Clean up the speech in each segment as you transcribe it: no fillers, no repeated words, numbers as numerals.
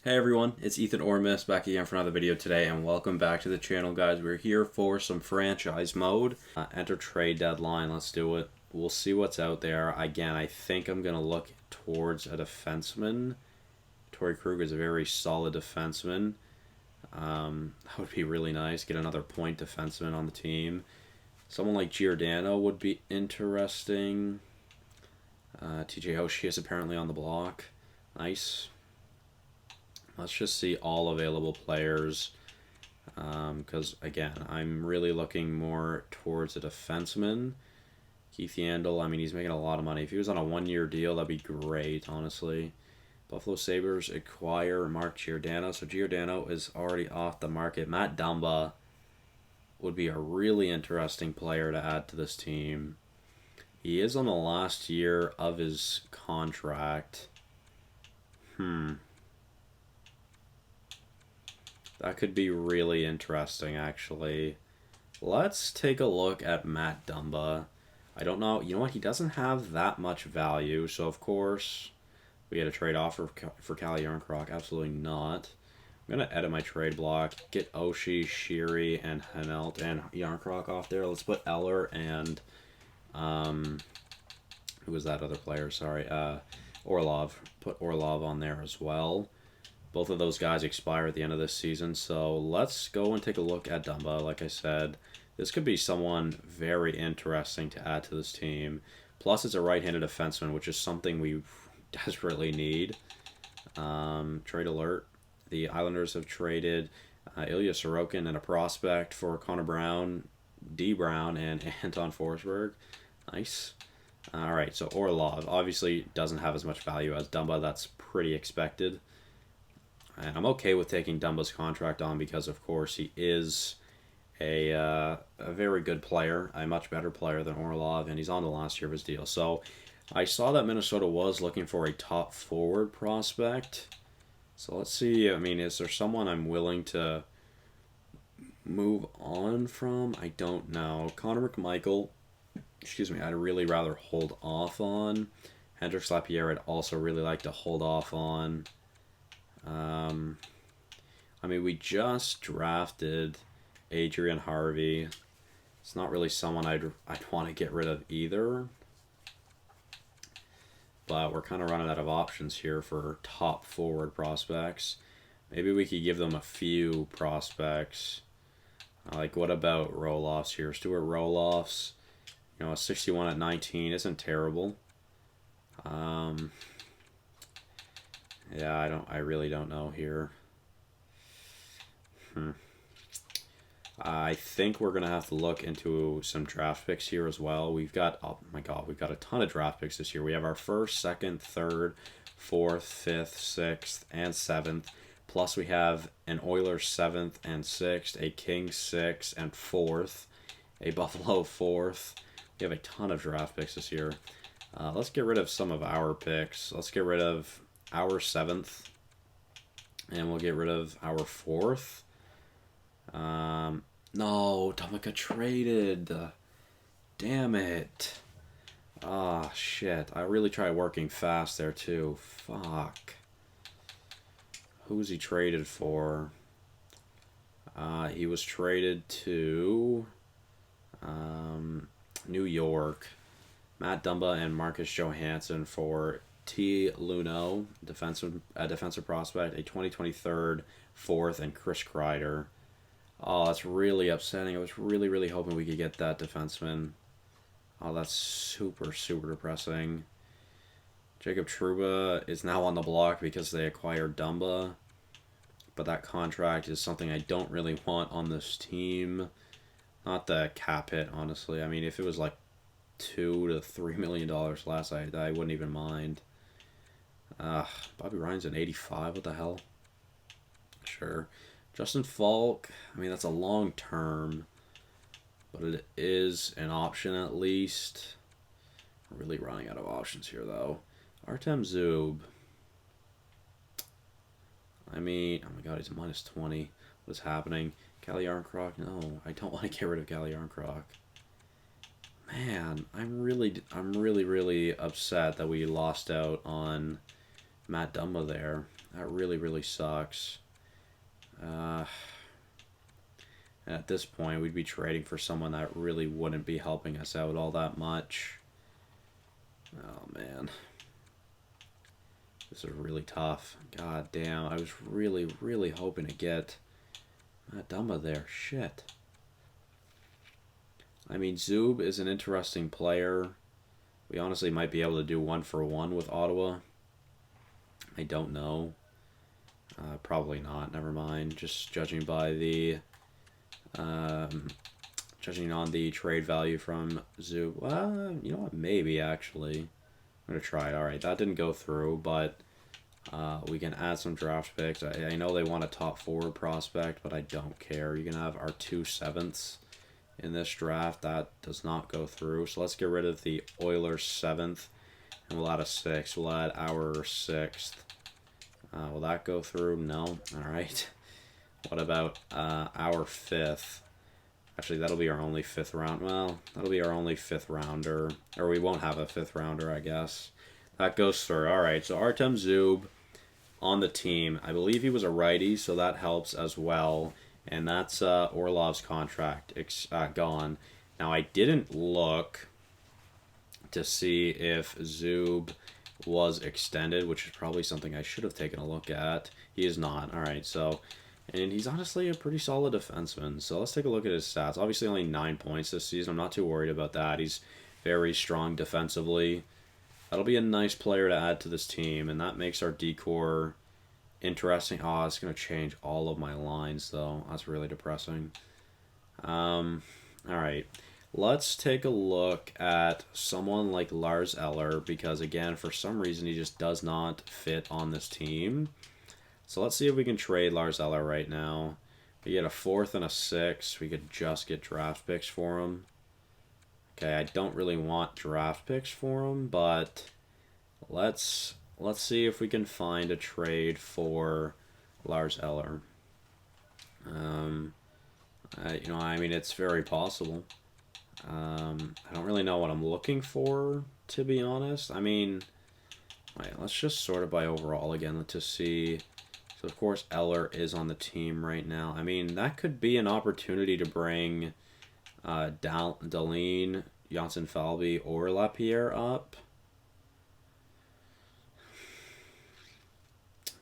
Hey everyone, it's Ethan Ormis back again for another video today, and welcome back to the channel, guys. We're here for some franchise mode. Enter trade deadline, let's do it. We'll see what's out there. Again, I think I'm going to look towards a defenseman. Torrey Krug is a very solid defenseman. That would be really nice. Get another point defenseman on the team. Someone like Giordano would be interesting. TJ Oshie is apparently on the block. Nice. Let's just see all available players, because, again, I'm really looking more towards a defenseman. Keith Yandel, I mean, he's making a lot of money. If he was on a one-year deal, that'd be great, honestly. Buffalo Sabres acquire Mark Giordano, so Giordano is already off the market. Matt Dumba would be a really interesting player to add to this team. He is on the last year of his contract. That could be really interesting, actually. Let's take a look at Matt Dumba. I don't know. You know what? He doesn't have that much value. So, of course, we had a trade offer for Calle Yarncroc. Absolutely not. I'm going to edit my trade block. Get Oshie, Sheary, and Hanelt and Yarncroc off there. Let's put Eller and... who was that other player? Sorry. Orlov. Put Orlov on there as well. Both of those guys expire at the end of this season, so let's go and take a look at Dumba. Like I said, this could be someone very interesting to add to this team. Plus, it's a right-handed defenseman, which is something we desperately need. Trade alert. The Islanders have traded Ilya Sorokin and a prospect for Connor Brown, D. Brown, and Anton Forsberg. Nice. All right, so Orlov obviously doesn't have as much value as Dumba. That's pretty expected. And I'm okay with taking Dumba's contract on because, of course, he is a very good player, a much better player than Orlov, and he's on the last year of his deal. So I saw that Minnesota was looking for a top forward prospect. So let's see. I mean, is there someone I'm willing to move on from? I don't know. Connor McMichael, I'd really rather hold off on. Hendrix Lapierre, I'd also really like to hold off on. I mean, we just drafted Adrian Harvey. It's not really someone I'd want to get rid of either. But we're kind of running out of options here for top forward prospects. Maybe we could give them a few prospects. Like, what about Roloffs here? Stuart Roloffs, you know, a 61 at 19 isn't terrible. Yeah, I really don't know here. I think we're going to have to look into some draft picks here as well. We've got, oh my God, we've got a ton of draft picks this year. We have our first, second, third, fourth, fifth, sixth, and seventh. Plus we have an Oilers 7th and 6th, a Kings 6th and 4th, a Buffalo 4th. We have a ton of draft picks this year. Let's get rid of some of our picks. Let's get rid of our 7th, and we'll get rid of our 4th. No, Dumba got traded. Damn it. Ah, shit. I really tried working fast there, too. Fuck. Who's he traded for? He was traded to New York. Matt Dumba and Marcus Johansson for T. Luno, defensive prospect, a 2023 4th, and Chris Kreider. Oh, that's really upsetting. I was really, really hoping we could get that defenseman. Oh, that's super, super depressing. Jacob Trouba is now on the block because they acquired Dumba. But that contract is something I don't really want on this team. Not the cap hit, honestly. I mean, if it was like $2 to $3 million less, I wouldn't even mind. Bobby Ryan's an 85. What the hell? Sure. Justin Falk, I mean, that's a long term, but it is an option at least. We're really running out of options here, though. Artem Zub. I mean, oh my God, he's a minus 20. What is happening? Calle Yarncroc? No, I don't want to get rid of Calle Yarncroc. Man, I'm really upset that we lost out on Matt Dumba there. That really, really sucks. At this point, we'd be trading for someone that really wouldn't be helping us out all that much. Oh, man. This is really tough. God damn, I was really, really hoping to get Dumba there. Shit. I mean, Zub is an interesting player. We honestly might be able to do 1-for-1 with Ottawa. I don't know. Probably not. Never mind. Just judging by the... judging on the trade value from Zub. You know what? Maybe, actually. I'm going to try it. Alright, that didn't go through, but we can add some draft picks. I know they want a top forward prospect, but I don't care. You can have our 2 7ths in this draft. That does not go through. So let's get rid of the Oilers 7th, and we'll add a 6th. We'll add our 6th. Will that go through? No. Alright. What about our 5th? Actually, that'll be our only 5th round. Well, that'll be our only 5th rounder. Or we won't have a 5th rounder, I guess. That goes through. Alright, so Artem Zub on the team. I believe he was a righty, so that helps as well. And that's Orlov's contract gone. Now, I didn't look to see if Zub was extended, which is probably something I should have taken a look at. He is not. Alright, so... And he's honestly a pretty solid defenseman. So let's take a look at his stats. Obviously only 9 points this season. I'm not too worried about that. He's very strong defensively. That'll be a nice player to add to this team. And that makes our decor interesting. Oh, it's going to change all of my lines, though. That's really depressing. Alright. Let's take a look at someone like Lars Eller. Because, again, for some reason, he just does not fit on this team. So let's see if we can trade Lars Eller right now. We get a 4th and a 6th. We could just get draft picks for him. Okay, I don't really want draft picks for him, but let's see if we can find a trade for Lars Eller. I mean, it's very possible. I don't really know what I'm looking for, to be honest. I mean, wait, let's just sort it by overall again to see. So, of course, Eller is on the team right now. I mean, that could be an opportunity to bring Dahlin, Janssen Falby, or Lapierre up.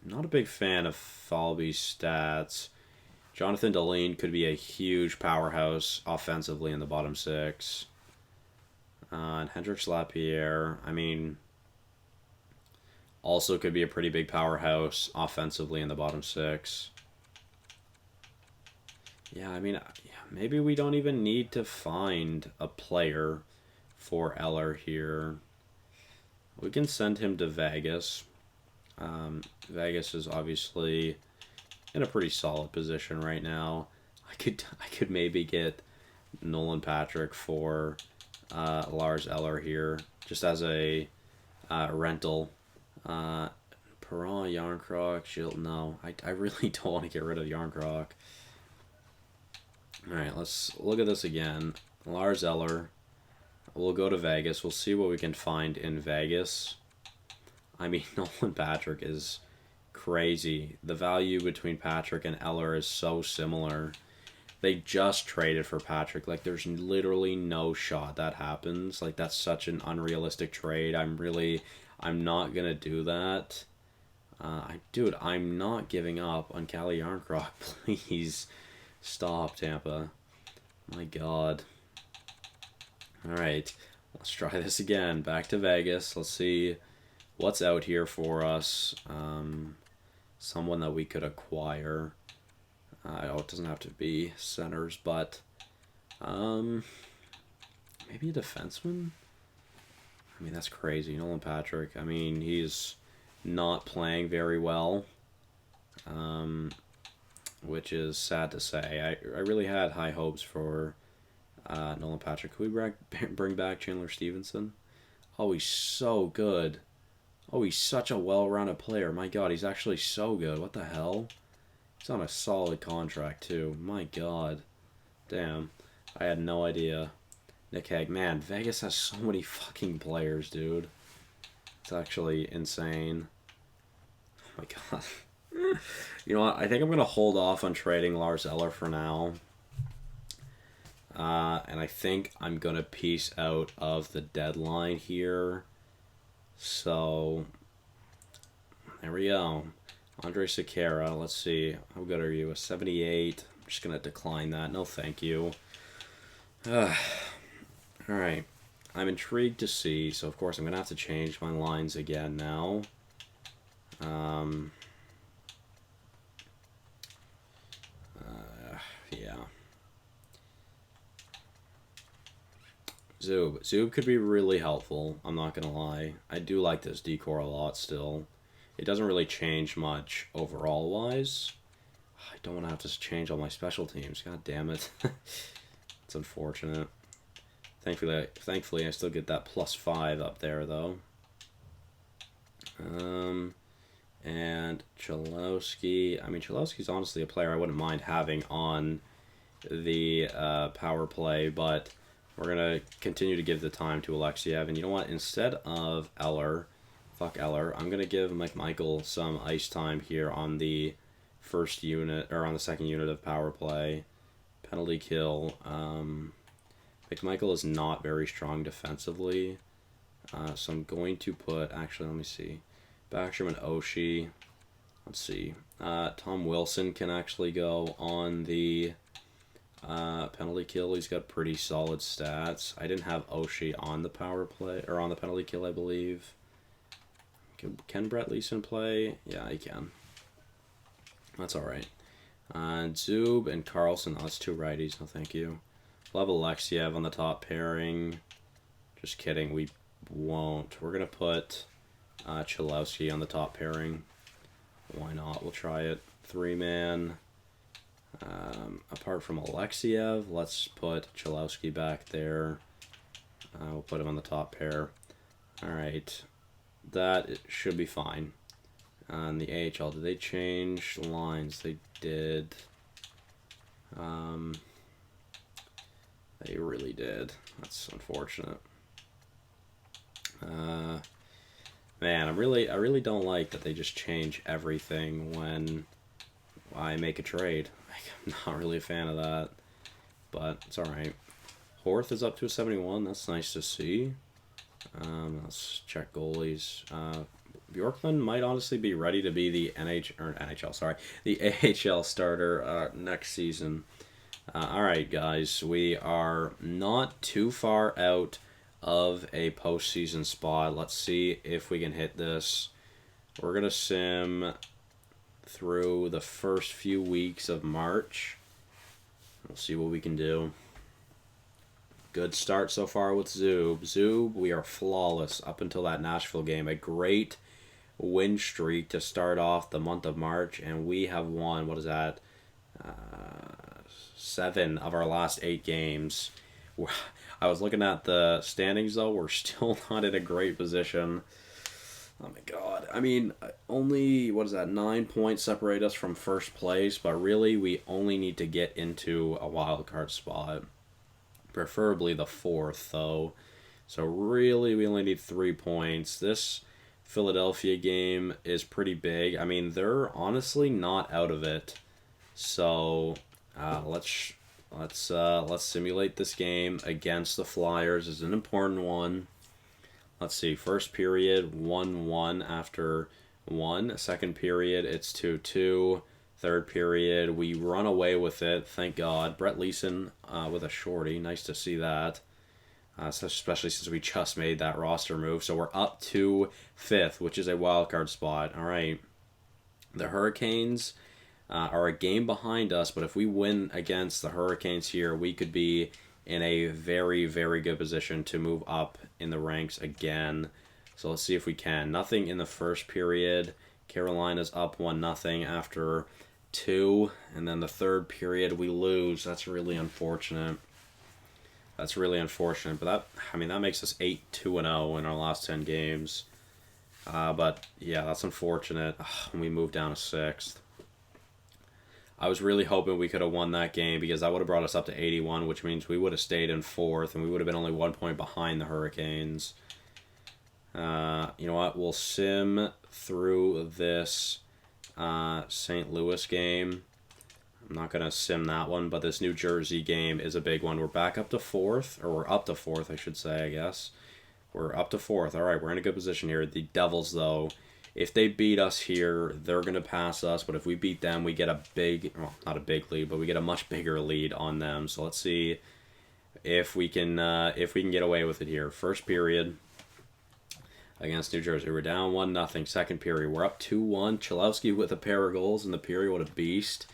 I'm not a big fan of Falby's stats. Jonathan Dahlin could be a huge powerhouse offensively in the bottom 6. And Hendrix Lapierre, I mean... also could be a pretty big powerhouse offensively in the bottom 6. Yeah, I mean, maybe we don't even need to find a player for Eller here. We can send him to Vegas. Vegas is obviously in a pretty solid position right now. I could maybe get Nolan Patrick for Lars Eller here, just as a rental. Perron, Yarncroc, Shield. No, I really don't want to get rid of Yarncroc. Alright, let's look at this again. Lars Eller. We'll go to Vegas. We'll see what we can find in Vegas. I mean, Nolan Patrick is crazy. The value between Patrick and Eller is so similar. They just traded for Patrick. Like, there's literally no shot that happens. Like, that's such an unrealistic trade. I'm not going to do that. Dude, I'm not giving up on Calle Yarncroc. Please stop, Tampa. My God. Alright, let's try this again. Back to Vegas. Let's see what's out here for us. Someone that we could acquire. It doesn't have to be centers, but maybe a defenseman? I mean, that's crazy. Nolan Patrick, I mean, he's not playing very well, which is sad to say. I really had high hopes for Nolan Patrick. Could we bring back Chandler Stevenson? Oh, he's so good. Oh, he's such a well-rounded player. My God, he's actually so good. What the hell? He's on a solid contract, too. My God. Damn. I had no idea. Nick Hague. Man, Vegas has so many fucking players, dude. It's actually insane. Oh my god. You know what? I think I'm going to hold off on trading Lars Eller for now. And I think I'm going to piece out of the deadline here. So, there we go. Andre Sekera, let's see. How good are you? A 78. I'm just going to decline that. No, thank you. Alright. I'm intrigued to see. So, of course, I'm going to have to change my lines again now. Yeah. Zub could be really helpful, I'm not gonna lie. I do like this decor a lot still. It doesn't really change much overall wise. I don't want to have to change all my special teams, god damn it. It's unfortunate. Thankfully I still get that +5 up there though. And Cholowski, I mean Cholowski's honestly a player I wouldn't mind having on the power play, but we're going to continue to give the time to Alexiev. And you know what? Instead of Eller, fuck Eller, I'm going to give McMichael some ice time here on the first unit, or on the second unit of power play. Penalty kill. McMichael is not very strong defensively. So I'm going to put, actually, let me see. Backstrom and Oshie. Let's see. Tom Wilson can actually go on the penalty kill. He's got pretty solid stats. I didn't have Oshie on the power play, or on the penalty kill, I believe. Can Brett Leeson play? Yeah, he can. That's alright. Zub and Carlson, that's two righties, no thank you. We'll have Alexiev on the top pairing. Just kidding, we won't. We're going to put Cholowski on the top pairing. Why not? We'll try it. 3-man. Apart from Alexiev, let's put Cholowski back there. We'll put him on the top pair. Alright. That should be fine. On the AHL, did they change lines? They did. They really did. That's unfortunate. Man, I really don't like that they just change everything when I make a trade. I'm not really a fan of that, but it's alright. Horth is up to a 71. That's nice to see. Let's check goalies. Bjorkman might honestly be ready to be the the AHL starter next season. Alright, guys, we are not too far out of a postseason spot. Let's see if we can hit this. We're going to sim through the first few weeks of March. We'll see what we can do. Good start so far with Zub. Zub, we are flawless up until that Nashville game. A great win streak to start off the month of March, and we have won, what is that, 7 of our last 8 games. I was looking at the standings, though. We're still not in a great position. Oh, my God. I mean, only, 9 points separate us from first place, but really, we only need to get into a wild card spot. Preferably the 4th, though. So, really, we only need 3 points. This Philadelphia game is pretty big. I mean, they're honestly not out of it. So, let's simulate this game against the Flyers. It's an important one. Let's see. First period, 1-1 after 1. Second period, it's 2-2. Third period, we run away with it. Thank God. Brett Leeson with a shorty. Nice to see that. Especially since we just made that roster move. So we're up to 5th, which is a wild card spot. All right. The Hurricanes are a game behind us, but if we win against the Hurricanes here, we could be in a very, very good position to move up in the ranks again. So let's see if we can. Nothing in the first period. Carolina's up 1-0 after 2, and then the third period we lose. That's really unfortunate. But that makes us 8-2-0 in our last 10 games. But yeah, that's unfortunate. We moved down to 6th. I was really hoping we could have won that game because that would have brought us up to 81, which means we would have stayed in 4th, and we would have been only 1 point behind the Hurricanes. You know what? We'll sim through this St. Louis game. I'm not going to sim that one, but this New Jersey game is a big one. We're back up to 4th, or we're up to 4th, I should say, I guess. We're up to 4th. All right, we're in a good position here. The Devils, though, if they beat us here, they're going to pass us. But if we beat them, we get a big, well, not a big lead, but we get a much bigger lead on them. So let's see if we can get away with it here. First period against New Jersey, we're down 1-0. Second period, we're up 2-1. Cholowski with a pair of goals in the period. What a beast.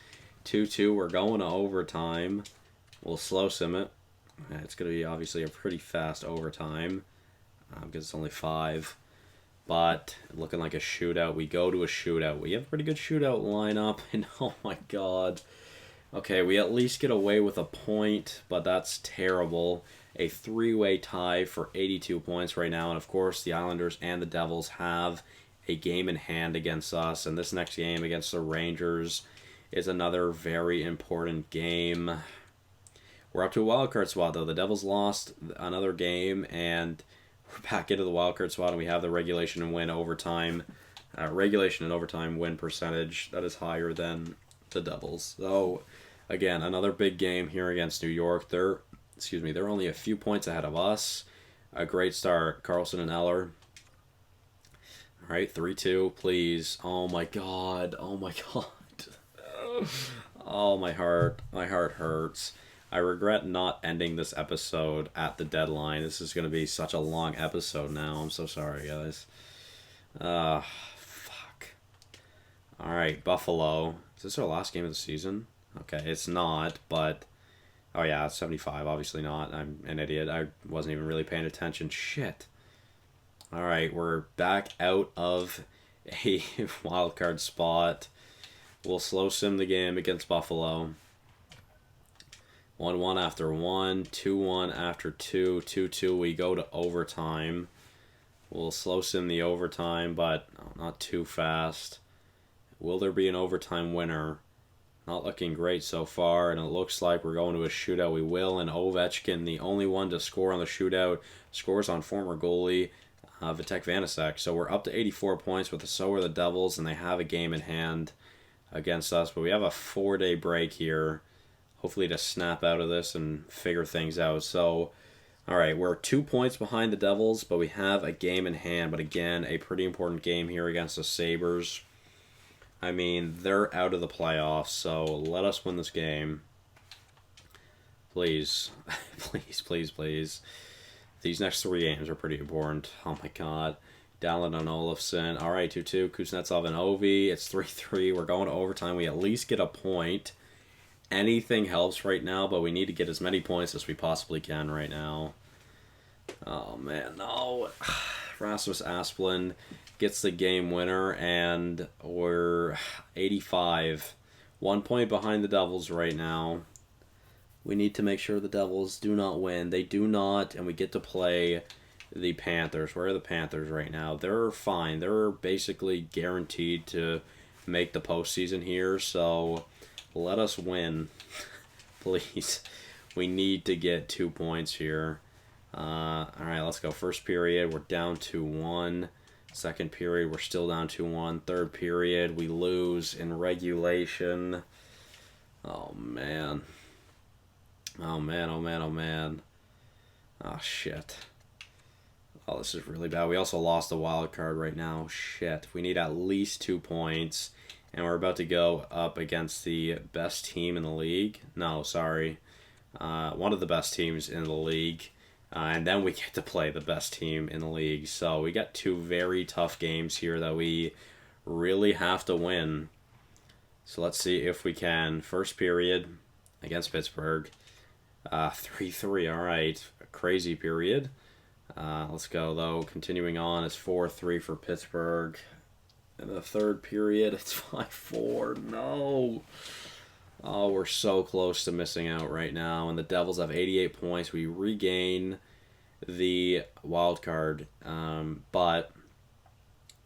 2-2. We're going to overtime. We'll slow sim it. It's going to be obviously a pretty fast overtime because it's only 5. But looking like a shootout. We go to a shootout. We have a pretty good shootout lineup. And oh my god. Okay, we at least get away with a point, but that's terrible. A 3-way tie for 82 points right now. And of course, the Islanders and the Devils have a game in hand against us. And this next game against the Rangers is another very important game. We're up to a wildcard spot, though. The Devils lost another game, and we're back into the wildcard spot, and we have the regulation and overtime win percentage that is higher than the Devils. So, again, another big game here against New York. They're only a few points ahead of us. A great start, Carlson and Eller. All right, 3-2, please. Oh my god. Oh my god. Oh, my heart hurts. I regret not ending this episode at the deadline. This is going to be such a long episode now. I'm so sorry, guys. Fuck. Alright, Buffalo. Is this our last game of the season? Okay, it's not, but... Oh yeah, it's 75. Obviously not. I'm an idiot. I wasn't even really paying attention. Shit. Alright, we're back out of a wildcard spot. We'll slow sim the game against Buffalo. 1-1 after 1, 2-1 after 2, 2-2. We go to overtime. We'll slow sim the overtime, but not too fast. Will there be an overtime winner? Not looking great so far, and it looks like we're going to a shootout. We will, and Ovechkin, the only one to score on the shootout, scores on former goalie Vitek Vanacek. So we're up to 84 points, but so are the Devils, and they have a game in hand against us. But we have a 4-day break here, hopefully to snap out of this and figure things out. So, all right, we're 2 points behind the Devils, but we have a game in hand. But again, a pretty important game here against the Sabres. I mean, they're out of the playoffs, so let us win this game. Please. Please, please, please. These next 3 games are pretty important. Oh my god. Dallin and Olofsson. All right, 2-2. Kuznetsov and Ovi. It's 3-3. We're going to overtime. We at least get a point. Anything helps right now, but we need to get as many points as we possibly can right now. Oh, man, no. Rasmus Asplund gets the game winner, and we're 85. 1 point behind the Devils right now. We need to make sure the Devils do not win. They do not, and we get to play the Panthers. Where are the Panthers right now? They're fine. They're basically guaranteed to make the postseason here, so let us win. Please. We need to get 2 points here. Alright, let's go. First period, we're down 2-1. Second period, we're still down 2-1. Third period, we lose in regulation. Oh, man. Oh, man, oh, man, oh, man. Oh, shit. Oh, this is really bad. We also lost the wild card right now. Shit. We need at least 2 points. And we're about to go up against the best team in the league. No, sorry. One of the best teams in the league. And then we get to play the best team in the league. So we got 2 very tough games here that we really have to win. So let's see if we can. First period against Pittsburgh. 3-3. All right. A crazy period. Let's go, though. Continuing on, it's 4-3 for Pittsburgh. In the third period, it's 5-4. No. Oh, we're so close to missing out right now. And the Devils have 88 points. We regain the wild card. But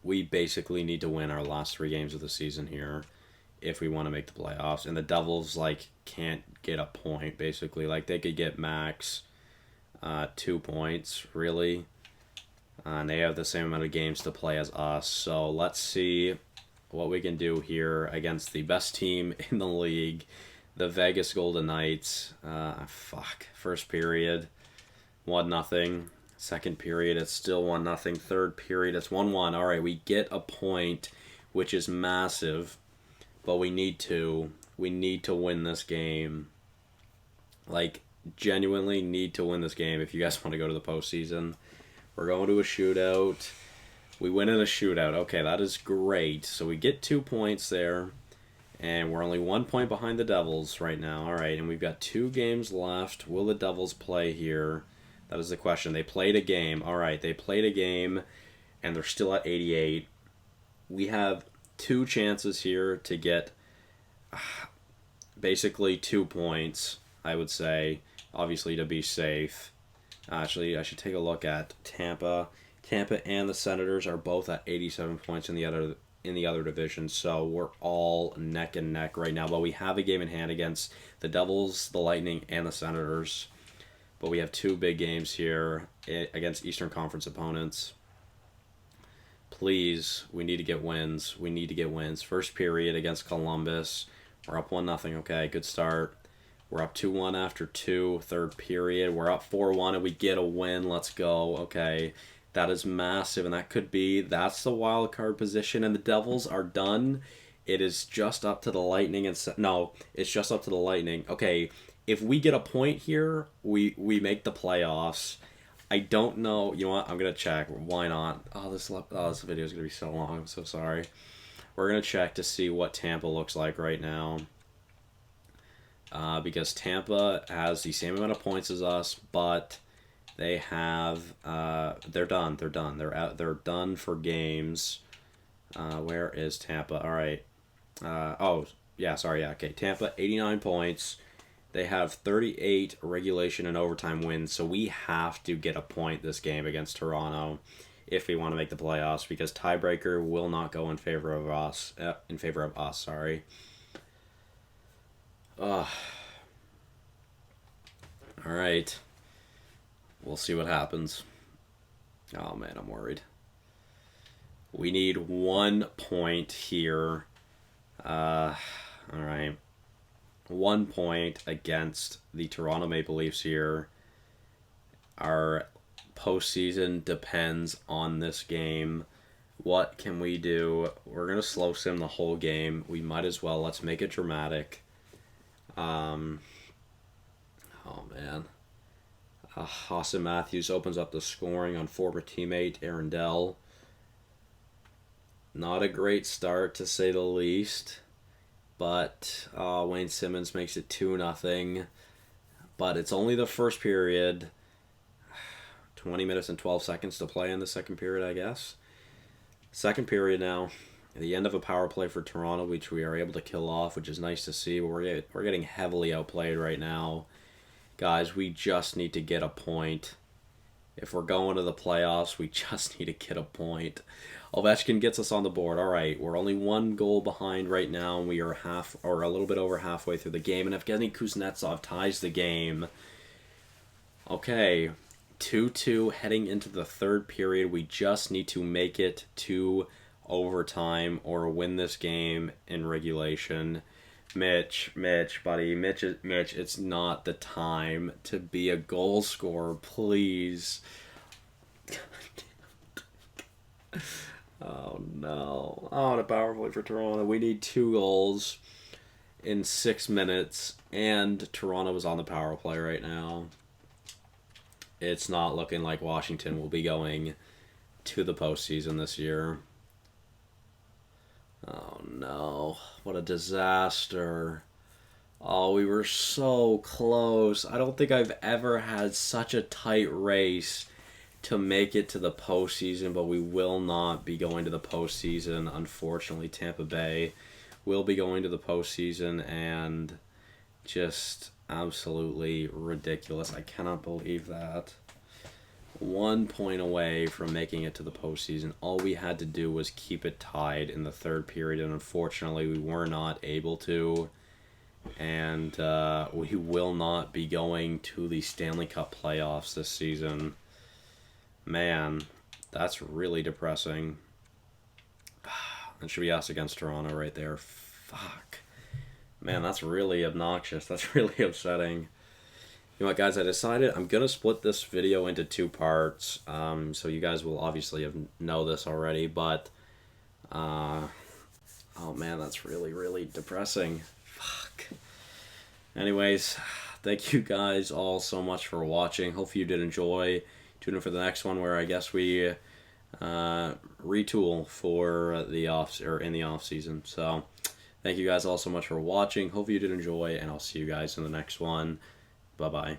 we basically need to win our last 3 games of the season here if we want to make the playoffs. And the Devils, can't get a point, basically. They could get max 2 points, really. And they have the same amount of games to play as us. So let's see what we can do here against the best team in the league, the Vegas Golden Knights. First period, 1-0. Second period, it's still 1-0. Third period, it's 1-1. All right, we get a point, which is massive, but we need to win this game. Like, genuinely need to win this game if you guys want to go to the postseason. We're going to a shootout. We win in a shootout. Okay, that is great. So we get 2 points there, and we're only 1 point behind the Devils right now. All right, and we've got 2 games left. Will the Devils play here? That is the question. They played a game. All right, they played a game, and they're still at 88. We have 2 chances here to get basically 2 points, I would say, obviously to be safe. Actually, I should take a look at Tampa. Tampa and the Senators are both at 87 points in the other division, so we're all neck and neck right now. But we have a game in hand against the Devils, the Lightning, and the Senators. But we have 2 big games here against Eastern Conference opponents. Please, we need to get wins. We need to get wins. First period against Columbus. We're up 1-0. Okay, good start. We're up 2-1 after 2. Third period. We're up 4-1 and we get a win. Let's go. Okay. That is massive, and that's the wild card position, and the Devils are done. It is just up to the Lightning, it's just up to the Lightning. Okay, if we get a point here, we make the playoffs. I don't know. You know what? I'm gonna check. Why not? This video is gonna be so long. I'm so sorry. We're gonna check to see what Tampa looks like right now, because Tampa has the same amount of points as us, but they have they're done. They're done for games. Where is Tampa? All right. Okay. Tampa 89 points. They have 38 regulation and overtime wins. So we have to get a point this game against Toronto if we want to make the playoffs, because tiebreaker will not go in favor of us. Sorry. All right. We'll see what happens. Oh, man, I'm worried. We need 1 point here. All right. 1 point against the Toronto Maple Leafs here. Our postseason depends on this game. What can we do? We're going to slow sim the whole game. We might as well. Let's make it dramatic. Oh, man. Austin Matthews opens up the scoring on former teammate Aaron Dell. Not a great start, to say the least. But Wayne Simmons makes it 2-0. But it's only the first period. 20 minutes and 12 seconds to play in the second period, I guess. Second period now. At the end of a power play for Toronto, which we are able to kill off, which is nice to see. But we're getting heavily outplayed right now. Guys, we just need to get a point. If we're going to the playoffs, we just need to get a point. Ovechkin gets us on the board. All right, we're only 1 goal behind right now, and we are a little bit over halfway through the game. And Evgeny Kuznetsov ties the game. Okay, 2-2 heading into the third period. We just need to make it to overtime or win this game in regulation. Mitch, buddy, Mitch, it's not the time to be a goal scorer, please. Oh, no. Oh, a power play for Toronto. We need 2 goals in 6 minutes, and Toronto is on the power play right now. It's not looking like Washington will be going to the postseason this year. Oh, no. What a disaster. Oh, we were so close. I don't think I've ever had such a tight race to make it to the postseason, but we will not be going to the postseason. Unfortunately, Tampa Bay will be going to the postseason, and just absolutely ridiculous. I cannot believe that. 1 point away from making it to the postseason. All we had to do was keep it tied in the third period, and unfortunately we were not able to. And we will not be going to the Stanley Cup playoffs this season. Man, that's really depressing. It should be us against Toronto right there. Fuck. Man, that's really obnoxious. That's really upsetting. You know what, guys? I decided I'm going to split this video into two parts. So you guys will obviously know this already, but... oh, man, that's really, really depressing. Fuck. Anyways, thank you guys all so much for watching. Hopefully you did enjoy. Tune in for the next one where I guess we retool for the in the off season. So thank you guys all so much for watching. Hopefully you did enjoy, and I'll see you guys in the next one. Bye bye.